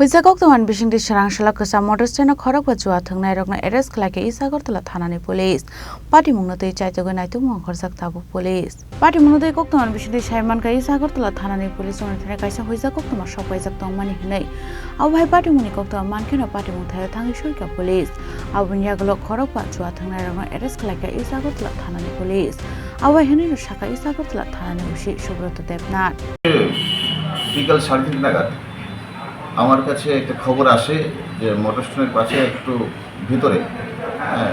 Huizagok Tawan Bishing Sharangshla Kwcham Motorstand Khorokba Juwa Thwngnairokno arrest Khlaikha Agartala Thanani police. Party Mungnotei Chaitago Naitumong Khorsak Tabu police. Party Mungnotei Kok Tawan Bishing Shaiman Agartala Thanani police on Kaisa Huizagok Tama Shopwaizak Tongmani Hinai. Awai Party Munikok Tawan Mankino Party Munthaya Thangishulka police. Awun Yagalo Khorokba Juwa Thwngnairokno arrest Khlaikha Agartala Thanani police. Awai Henino Shaka Agartala Thanani Ushi Shubroto Debnat. বিকাল 3:30 নাগাদ আমার কাছে একটা খবর আসে যে মোটরস্ট্যান্ডের পাশে একটু ভিতরে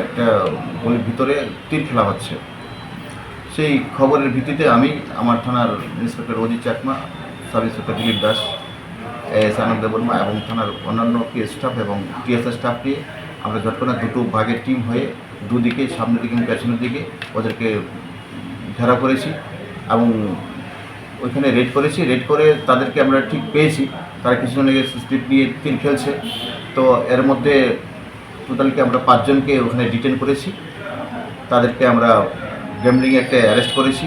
একটা গলির ভিতরে তীর খেলা হচ্ছে। সেই খবরের ভিত্তিতে আমি আমার থানার inspector Ajit Chakma, sub inspector Dilip Das, Anand Barma এবং থানার অন্যান্য স্টাফ এবং টিএসআর স্টাফ নিয়ে আমরা ঘটনা দুটো ভাগের টিম হয়ে দুদিকে সামনের দিকে এবং পেছনের দিকে ওদেরকে ঘেরা করেছি এবং ওইখানে রেড করেছি। রেড করে তাদেরকে আমরা ঠিক পেয়েছি, তারা কিছুজনে স্লিপ নিয়ে তীর খেলছে। তো এর মধ্যে টোটালকে আমরা 5 জনকে ওখানে ডিটেন করেছি। তাদেরকে আমরা গ্যাম্বলিং অ্যাক্টে অ্যারেস্ট করেছি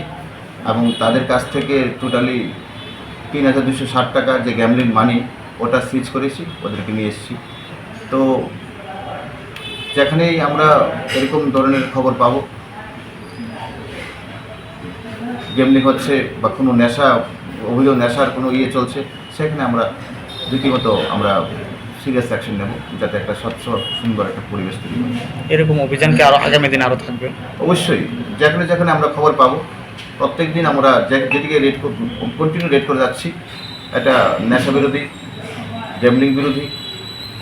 এবং তাদের কাছ থেকে টোটালি 3260 টাকা যে গ্যাম্বলিং মানি ওটা সিজ করেছি, ওদেরকে নিয়ে এসেছি। তো যেখানেই আমরা এরকম ধরনের খবর পাবো, গেমলিং হচ্ছে বা কোনো নেশা অভিযোগ নেশার কোনো চলছে, সেখানে আমরা রীতিমতো আমরা সিরিয়াস অ্যাকশন নেব, যাতে একটা স্বচ্ছ সুন্দর একটা পরিবেশ তৈরি হয়। এরকম অভিযান কি আগামী দিন আরও থাকবে? অবশ্যই, যেখানে আমরা খবর পাবো প্রত্যেক দিন আমরা যেদিকে কন্টিনিউ রেড করে যাচ্ছি, একটা নেশা বিরোধী, গেমলিং বিরোধী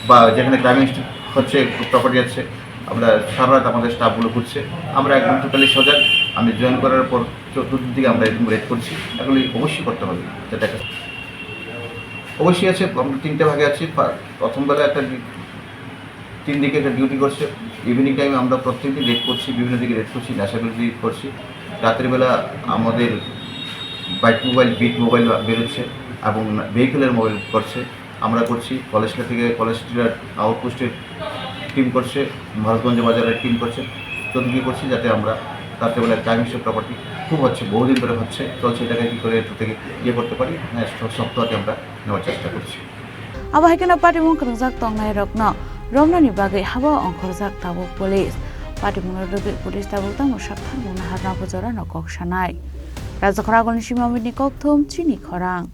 বা যেখানে ক্রাইম হচ্ছে, প্রপার্টি আছে, আমরা সারা রাত আমাদের স্টাফগুলো ঘুরছে। আমরা একদম টোটালি সজাগ। আমি জয়েন করার পর চতুর্থ দিকে আমরা এরকম রেড করছি। এগুলি অবশ্যই করতে হবে, যেটা অবশ্যই আছে। আমরা 3টে ভাগে আছি। প্রথম বেলা একটা 3 দিকে একটা ডিউটি করছে। ইভিনিং টাইমে আমরা প্রত্যেকদিন রেড করছি, বিভিন্ন দিকে রেড করছি, নেশা বিরোধী করছি। রাত্রিবেলা আমাদের বাইক মোবাইল, বিট মোবাইল বেরোচ্ছে এবং ভেহিকেলের মোবাইল করছে, আমরা করছি। কলেজটা থেকে কলেজ স্ট্রিটের আউটপোস্টের টিম করছে, মহারাজগঞ্জ বাজারের টিম করছে, চতুর্দিকে করছি, যাতে আমরা রাত্রেবেলায় ক্রাইম প্রপার্টি খুব হচ্ছে, বহুদিন ধরে চলছে, এটাকে কী করে একটু থেকে করতে পারি, সপ্তাহকে আমরা নেওয়ার চেষ্টা করছি। Abahikana Party Munkrungjak Thwngnairokno Romnani Bagai Haba Onkhorjak Tabu police. Party Munkrungjak police Tabu Tamu Shakthang Muna Harna Bujara Nokok Shanai. Raja Khorang Shimamini Kokthum Chini Khorang.